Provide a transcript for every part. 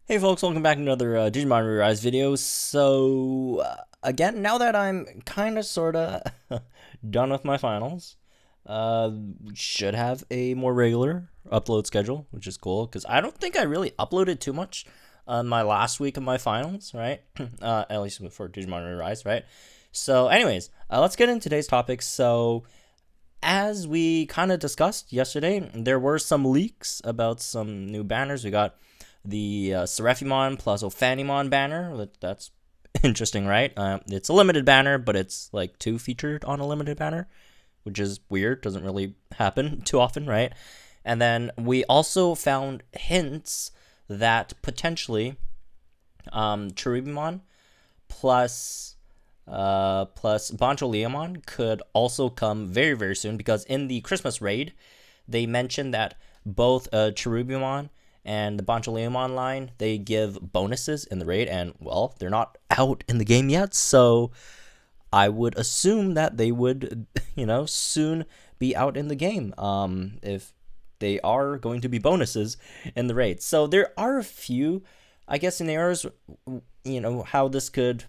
Hey folks, welcome back to another Digimon Rearise video. So, again, now that I'm kinda sorta done with my finals, should have a more regular upload schedule, which is cool, because I don't think I really uploaded too much on my last week of my finals, right? At least for Digimon Rearise, right? So, anyways, let's get into today's topic. So, as we kind of discussed yesterday, there were some leaks about some new banners. We got the Seraphimon plus OPHANIMON banner. That's interesting, right? It's a limited banner, but it's like two featured on a limited banner, which is weird. Doesn't really happen too often, right? And then we also found hints that potentially Cherubimon plus Bancholeomon could also come very, very soon, because in the Christmas raid, they mentioned that both Cherubimon and the Bancholeomon line, they give bonuses in the raid, and, well, they're not out in the game yet, so I would assume that they would, soon be out in the game, if they are going to be bonuses in the raid. So there are a few, I guess, scenarios, how this could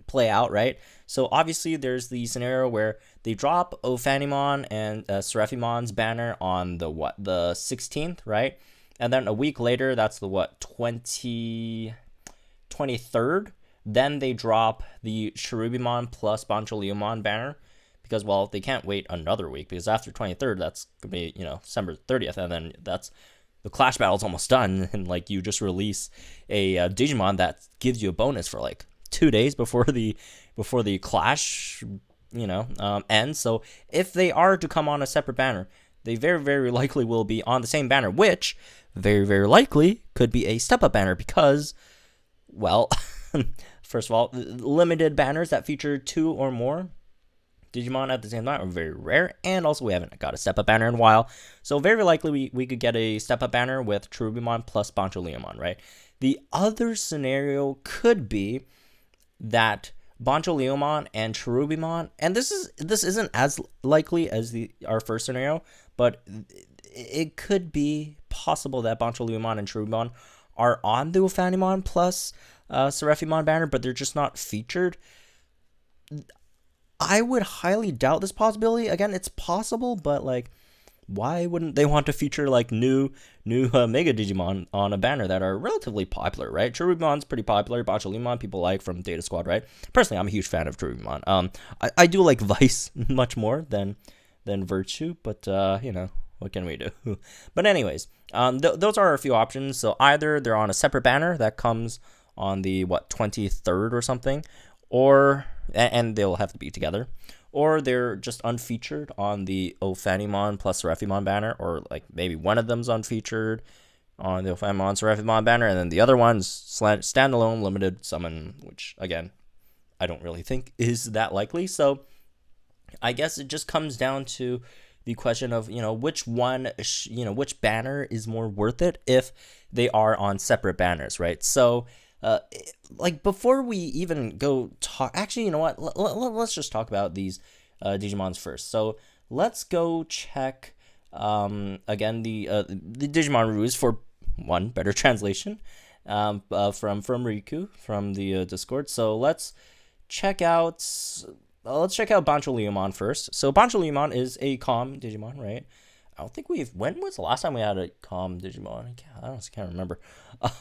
play out, right? So obviously there's the scenario where they drop OPHANIMON and Seraphimon's banner on the 16th, right? And then a week later, that's the 23rd, then they drop the Cherubimon plus Bancholeomon banner, because, well, they can't wait another week, because after 23rd, that's gonna be, December 30th, and then that's the clash battle's almost done, and like you just release a Digimon that gives you a bonus for like 2 days before the clash, ends. So if they are to come on a separate banner, they very, very likely will be on the same banner, which very, very likely could be a step up banner, because, well, first of all, limited banners that feature 2 or more Digimon at the same time are very rare, and also we haven't got a step up banner in a while, so very likely we could get a step up banner with Cherubimon plus Bancholeomon, right? The other scenario could be that Bancholeomon and Cherubimon, and this isn't as likely as our first scenario, but it could be possible that Bancholeomon and Cherubimon are on the OPHANIMON plus Seraphimon banner, but they're just not featured. I would highly doubt this possibility. Again, it's possible, but like, why wouldn't they want to feature like new Mega Digimon on a banner that are relatively popular, right? Cherubimon's pretty popular. Bancholeomon people like from Data Squad, right? Personally, I'm a huge fan of Cherubimon. I do like Vice much more than Virtue, but what can we do? But anyways, those are a few options. So either they're on a separate banner that comes on the 23rd or something, or and they'll have to be together, or they're just unfeatured on the OPHANIMON plus Seraphimon banner, or like maybe one of them's unfeatured on the OPHANIMON Seraphimon banner, and then the other one's standalone limited summon, which again I don't really think is that likely. So I guess it just comes down to the question of which one, which banner is more worth it if they are on separate banners, right? So like before we even go talk, actually, you know what? Let's just talk about these Digimons first. So let's go check again the Digimon rules for one better translation from Riku from the Discord. So let's check out Bancholeomon first. So Bancholeomon is a calm Digimon, right? I don't think when was the last time we had a calm Digimon? I honestly can't remember.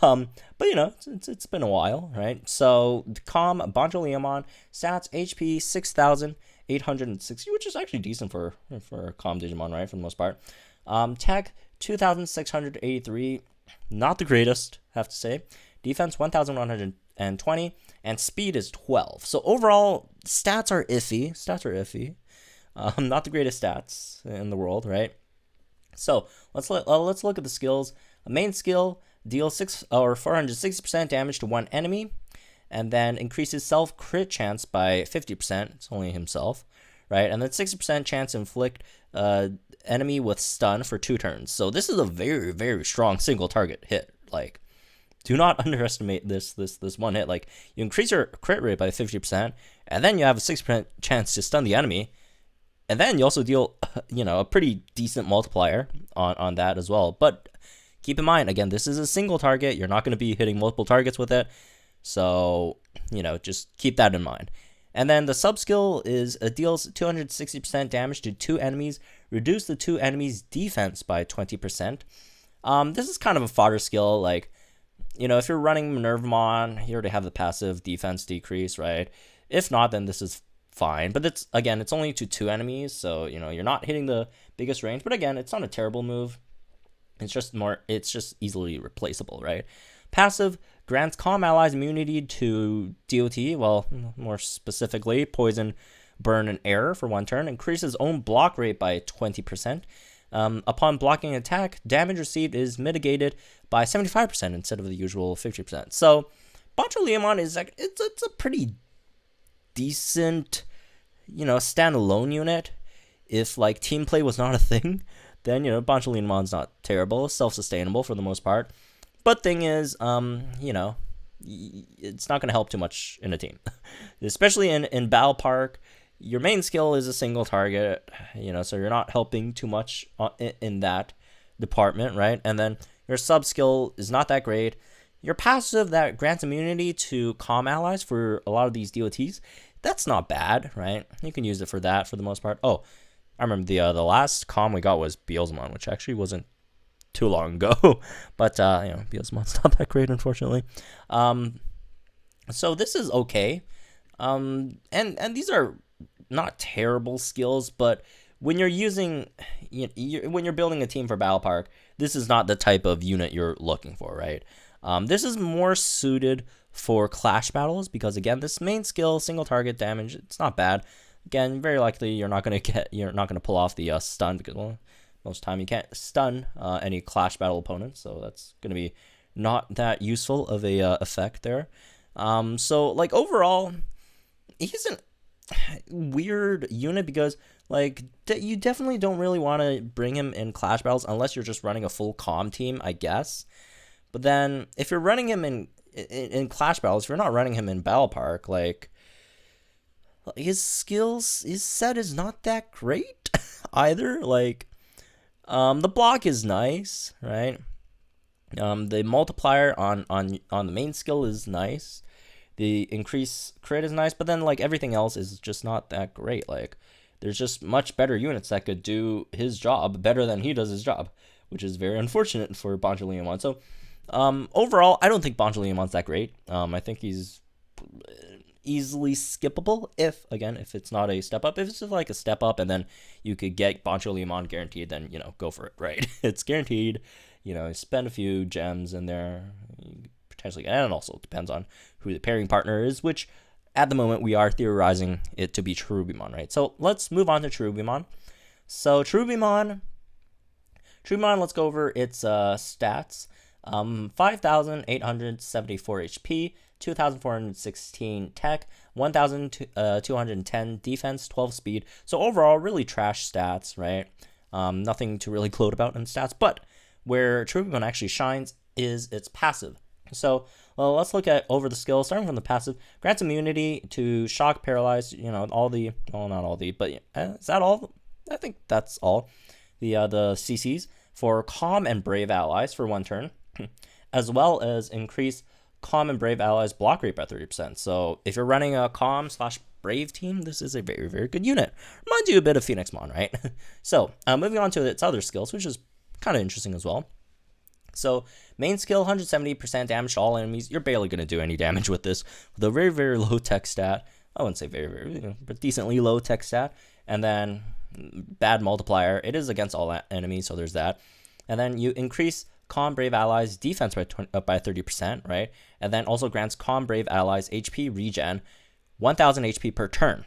But it's been a while, right? So calm Bancholeomon, stats HP 6,860, which is actually decent for a calm Digimon, right? For the most part. Tech 2,683, not the greatest, have to say. Defense 1,120, and speed is 12. So overall, stats are iffy. Not the greatest stats in the world, right? So let's look at the skills. A main skill deals 460% damage to one enemy, and then increases self crit chance by 50%. It's only himself, right? And then 60% chance to inflict enemy with stun for 2 turns. So this is a very, very strong single target hit. Like, do not underestimate this one hit. Like, you increase your crit rate by 50%, and then you have a 6% chance to stun the enemy. And then you also deal, a pretty decent multiplier on that as well. But keep in mind, again, this is a single target. You're not going to be hitting multiple targets with it. So, just keep that in mind. And then the sub skill is deals 260% damage to 2 enemies, reduce the 2 enemies' defense by 20%. This is kind of a fodder skill. Like, if you're running Minervamon, you already have the passive defense decrease, right? If not, then this is fine. But it's only to 2 enemies, so you're not hitting the biggest range. But again, it's not a terrible move. It's just easily replaceable, right? Passive grants calm allies immunity to DOT, well, more specifically, poison, burn, and air for 1 turn. Increases own block rate by 20%. Upon blocking an attack, damage received is mitigated by 75% instead of the usual 50%. So, Bancholeomon is like, it's a pretty decent, standalone unit. If like team play was not a thing, then Bancholeomon's not terrible, self-sustainable for the most part. But thing is, it's not going to help too much in a team, especially in Battle Park. Your main skill is a single target, so you're not helping too much in that department, right? And then your sub skill is not that great. Your passive that grants immunity to calm allies for a lot of these DOTs, that's not bad, right? You can use it for that for the most part. Oh, I remember the last calm we got was Beelzemon, which actually wasn't too long ago, but Beelzemon's not that great, unfortunately. So this is okay, and these are not terrible skills, but when you're using, when you're building a team for Battle Park, this is not the type of unit you're looking for, right? This is more suited for clash battles because again, this main skill, single target damage, it's not bad. Again, very likely you're not gonna pull off the stun because most of the time you can't stun any clash battle opponents, so that's gonna be not that useful of a effect there. So like overall, he's a weird unit because like you definitely don't really want to bring him in clash battles unless you're just running a full comm team, I guess. But then if you're running him in clash battles, if you're not running him in Battle Park, like his skills, his set is not that great either. Like the block is nice, right? The multiplier on the main skill is nice. The increase crit is nice, but then like everything else is just not that great. Like there's just much better units that could do his job better than he does his job, which is very unfortunate for Bancholeomon. So overall, I don't think Bancholeomon's that great. I think he's easily skippable if it's not a step up. If it's just like a step up and then you could get Bancholeomon guaranteed, then go for it, right? It's guaranteed. Spend a few gems in there potentially, and it also depends on who the pairing partner is, which at the moment we are theorizing it to be Cherubimon, right? So let's move on to Cherubimon. So Cherubimon, let's go over its stats. 5,874 HP, 2,416 tech, 1,210 defense, 12 speed. So overall, really trash stats, right? Nothing to really gloat about in stats, but where Cherubimon actually shines is its passive. So, let's look at over the skills, starting from the passive. Grants immunity to shock, paralyze, not all the, but is that all? I think that's all. The CCs for calm and brave allies for 1 turn, as well as increase calm and brave allies block rate by 30%. So if you're running a calm / brave team, this is a very, very good unit. Reminds you a bit of Phoenixmon, right? So moving on to its other skills, which is kind of interesting as well. So main skill, 170% damage to all enemies. You're barely going to do any damage with this, with a very, very low tech stat. I wouldn't say very, very, but decently low tech stat. And then bad multiplier. It is against all enemies, so there's that. And then you increase calm brave allies defense by 30%, right? And then also grants calm brave allies HP regen, 1,000 HP per turn.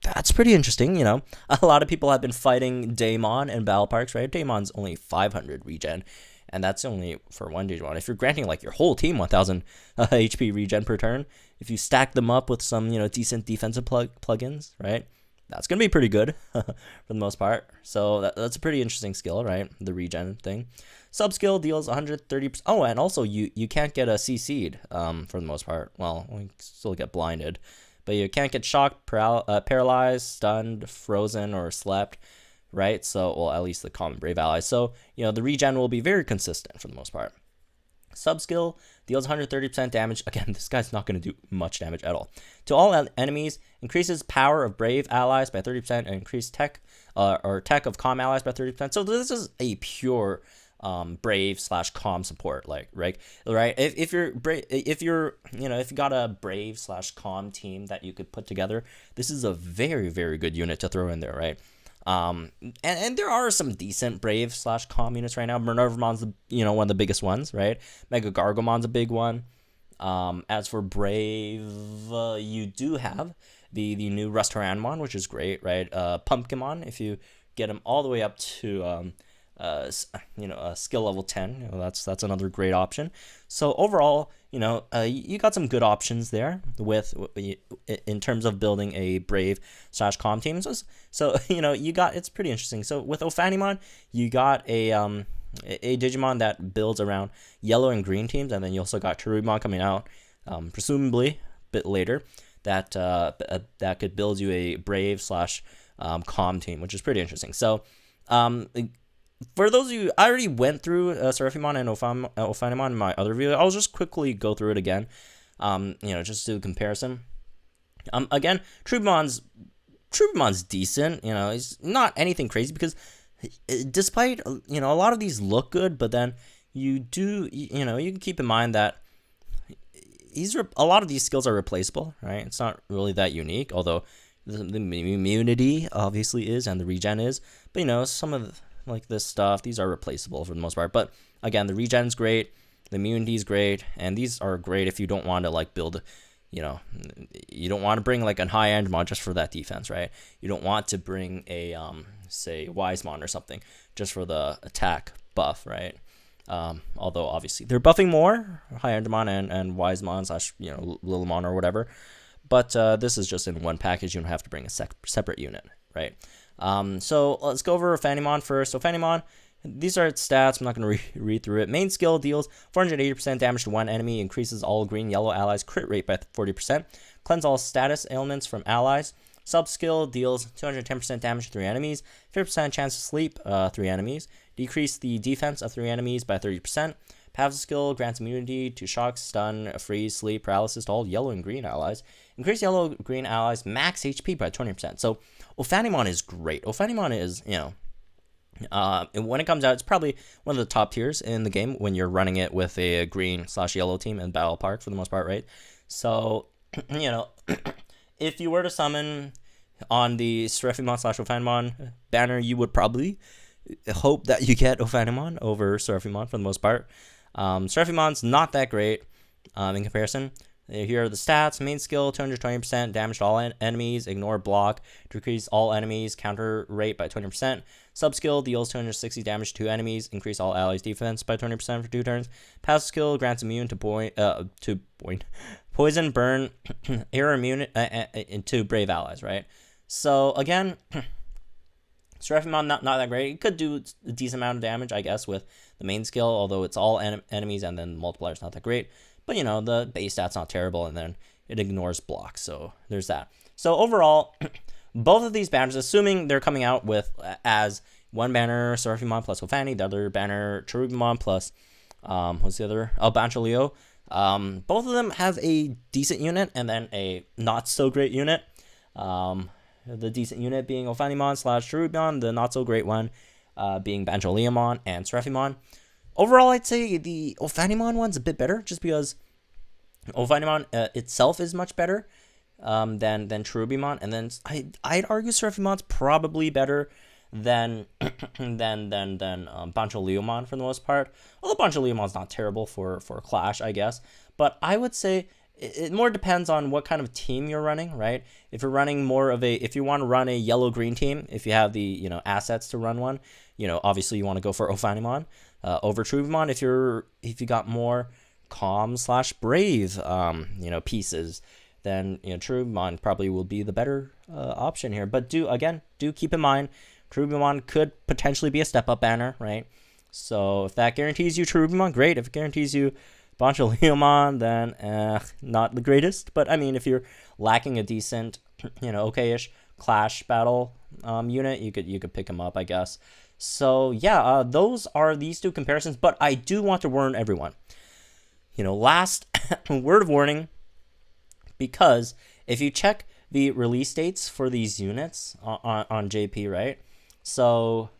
That's pretty interesting, A lot of people have been fighting Daemon in Battle Parks, right? Daemon's only 500 regen, and that's only for one Digimon. If you're granting like your whole team 1,000 HP regen per turn, if you stack them up with some, decent defensive plugins, right? That's going to be pretty good for the most part. So that's a pretty interesting skill, right? The regen thing. Sub skill deals 130%. Oh, and also you can't get a CC'd for the most part. Well, we still get blinded. But you can't get shocked, paralyzed, stunned, frozen, or slept. right? So, well, at least the common brave allies. So, the regen will be very consistent for the most part. Sub-skill deals 130% damage. Again, this guy's not going to do much damage at all. To all enemies, increases power of brave allies by 30% and increase tech tech of calm allies by 30%. So this is a pure brave / calm support, like right. If you're if you got a brave / calm team that you could put together, this is a very, very good unit to throw in there, right? And there are some decent brave / calm units right now. Minervamon's one of the biggest ones, right? Mega Gargomon's a big one. As for brave, you do have the new Rustharanmon, which is great, right? Pumpkinmon, if you get him all the way up to skill level 10, that's another great option. So overall, you got some good options there in terms of building a brave / calm team. So you got, it's pretty interesting. So with OPHANIMON, you got a Digimon that builds around yellow and green teams, and then you also got CHERUBIMON coming out, presumably a bit later, that could build you a brave / calm team, which is pretty interesting. So for those of you, I already went through Seraphimon and OPHANIMON in my other video. I'll just quickly go through it again, just to do a comparison. Again, TrueBeam's decent. He's not anything crazy because despite, a lot of these look good, but then you can keep in mind that a lot of these skills are replaceable, right? It's not really that unique, although the immunity obviously is and the regen is, but some of like this stuff, these are replaceable for the most part. But again, the regen's great, the immunity is great, and these are great if you don't want to like build, you don't want to bring like a high-end mod just for that defense, right? You don't want to bring a say Wisemon or something just for the attack buff, right? Although obviously they're buffing more, high-end mon and Wisemon / Littlemon or whatever. But this is just in one package. You don't have to bring a separate unit, right? So let's go over OPHANIMON first. OPHANIMON, these are its stats. I'm not going to read through it. Main skill deals 480% damage to one enemy, increases all green yellow allies crit rate by 40%, cleanse all status ailments from allies. Sub skill deals 210% damage to 3 enemies, 50% chance to sleep 3 enemies, decrease the defense of 3 enemies by 30%. Passive skill grants immunity to shock, stun, freeze, sleep, paralysis to all yellow and green allies. Increase yellow green allies max HP by 20%. So OPHANIMON is great. OPHANIMON is, when it comes out, it's probably one of the top tiers in the game when you're running it with a green / yellow team in Battle Park for the most part, right? So, if you were to summon on the Seraphimon / OPHANIMON banner, you would probably hope that you get OPHANIMON over Seraphimon for the most part. Seraphimon's not that great in comparison. Here are the stats. Main skill, 220% damage to all enemies. Ignore block. Decrease all enemies counter rate by 20%. Sub skill deals 260 damage to 2 enemies. Increase all allies defense by 20% for 2 turns. Passive skill grants immune to poison, burn, air immune to brave allies, right? So again, Seraphimon not that great. It could do a decent amount of damage, I guess, with the main skill, although it's all enemies and then multiplier's not that great. But, the base stat's not terrible, and then it ignores blocks, so there's that. So overall, both of these banners, assuming they're coming out with as one banner Seraphimon plus OPHANI, the other banner Cherubimon plus, what's the other? Bancholeo. Both of them have a decent unit and then a not-so-great unit. The decent unit being OPHANIMON / Cherubimon, the not-so-great one being Bancholeomon and Seraphimon. Overall, I'd say the OPHANIMON one's a bit better, just because OPHANIMON itself is much better than Cherubimon, and then I'd argue Seraphimon's probably better than Bancholeomon for the most part. Although Bancholeomon's not terrible for Clash, I guess, but I would say it more depends on what kind of team you're running, right? If you're running if you want to run a yellow-green team, if you have the assets to run one, obviously you want to go for OPHANIMON over Cherubimon. If you got more calm / brave pieces, then Cherubimon probably will be the better option here. But do keep in mind, Cherubimon could potentially be a step-up banner, right? So if that guarantees you Cherubimon, great. If it guarantees you Bancholeomon, then not the greatest. But I mean, if you're lacking a decent, okay-ish Clash battle unit, you could pick him up, I guess. So yeah, those are these two comparisons. But I do want to warn everyone. Last word of warning, because if you check the release dates for these units on JP, right? So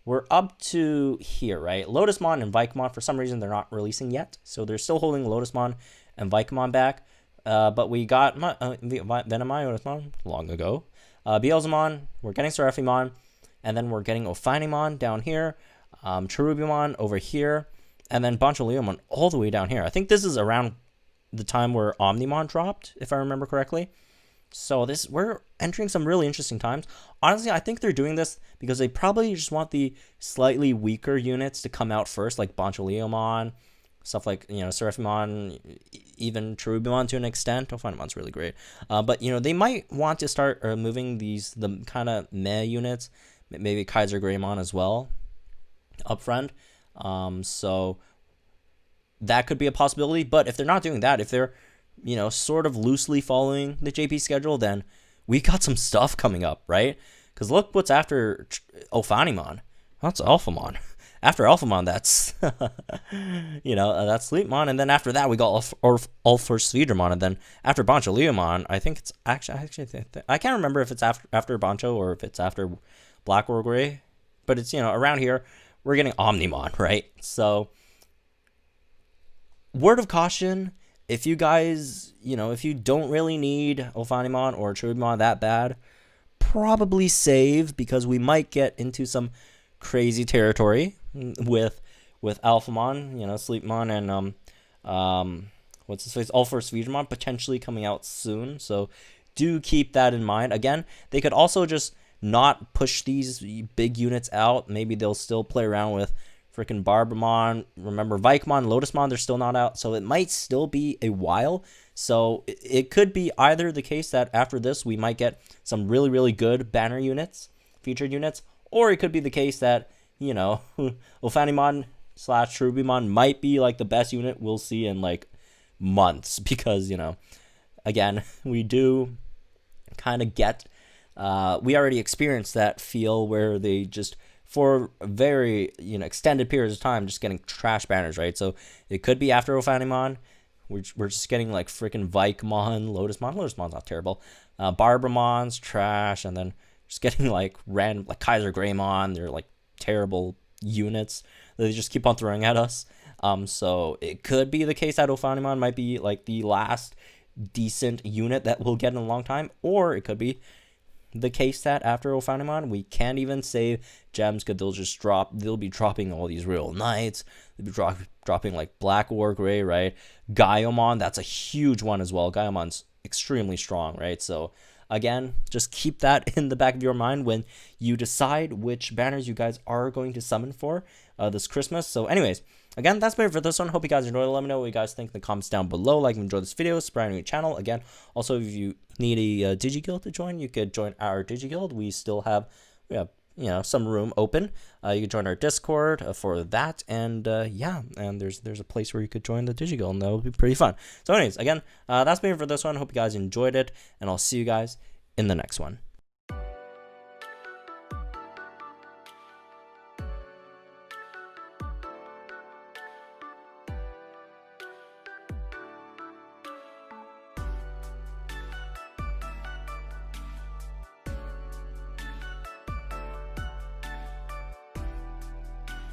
we're up to here, right? Lotusmon and Vicomon, for some reason, they're not releasing yet. So they're still holding Lotusmon and Vicomon back. But we got Venomai long ago. Beelzemon, we're getting Seraphimon. And then we're getting Ophanimon down here. Cherubimon over here. And then Bancholeomon all the way down here. I think this is around the time where Omnimon dropped, if I remember correctly. So we're entering some really interesting times. Honestly, I think they're doing this because they probably just want the slightly weaker units to come out first, like Bancholeomon, stuff like, Seraphimon, even Cherubimon to an extent. Ophanimon's really great. But, they might want to start moving the kind of meh units, maybe Kaiser Greymon as well, up front. So that could be a possibility. But if they're not doing that, if they're sort of loosely following the JP schedule, then we got some stuff coming up, right? Because look what's after Ophanimon. That's Alphamon. After Alphamon, that's that's Sleepmon, and then after that we got Ulforcevedramon, and then after Bancholeomon, I think it's actually I can't remember if it's after Bancho or if it's after Black or Gray, but it's around here. We're getting Omnimon, right? So word of caution. If you guys, if you don't really need Ophanimon or Cherubimon that bad, probably save, because we might get into some crazy territory with Alphamon, Sleepmon, and what's his face, Ulforcevedramon potentially coming out soon. So do keep that in mind. Again, they could also just not push these big units out. Maybe they'll still play around with freaking Barbamon. Remember, Vicomon, Lotusmon, they're still not out, so it might still be a while. So it could be either the case that after this we might get some really, really good banner units, featured units, or it could be the case that, Ophanimon / Cherubimon might be like the best unit we'll see in like months, because, again, we do kind of get, we already experienced that feel where they just, for very extended periods of time, just getting trash banners, right? So it could be after Ophanimon, we're just getting like freaking Vicomon, Lotusmon's not terrible, Barbamon's trash, and then just getting like random like Kaiser Greymon. They're like terrible units that they just keep on throwing at us. So it could be the case that Ophanimon might be like the last decent unit that we'll get in a long time, or it could be the case that after Ophanimon we can't even save gems because they'll be dropping all these real knights. They'll be dropping like Black or Gray, right? Gaiomon, that's a huge one as well. Gaiomon's extremely strong, right? So again, just keep that in the back of your mind when you decide which banners you guys are going to summon for this Christmas. So anyways, again, that's it for this one. Hope you guys enjoyed it. Let me know what you guys think in the comments down below. Like and enjoy this video, subscribe to my channel. Again, also, if you need a DigiGuild to join, you could join our DigiGuild. We have some room open. You can join our Discord for that, and and there's a place where you could join the DigiGuild, and that would be pretty fun. So anyways, again, that's me for this one. Hope you guys enjoyed it, and I'll see you guys in the next one.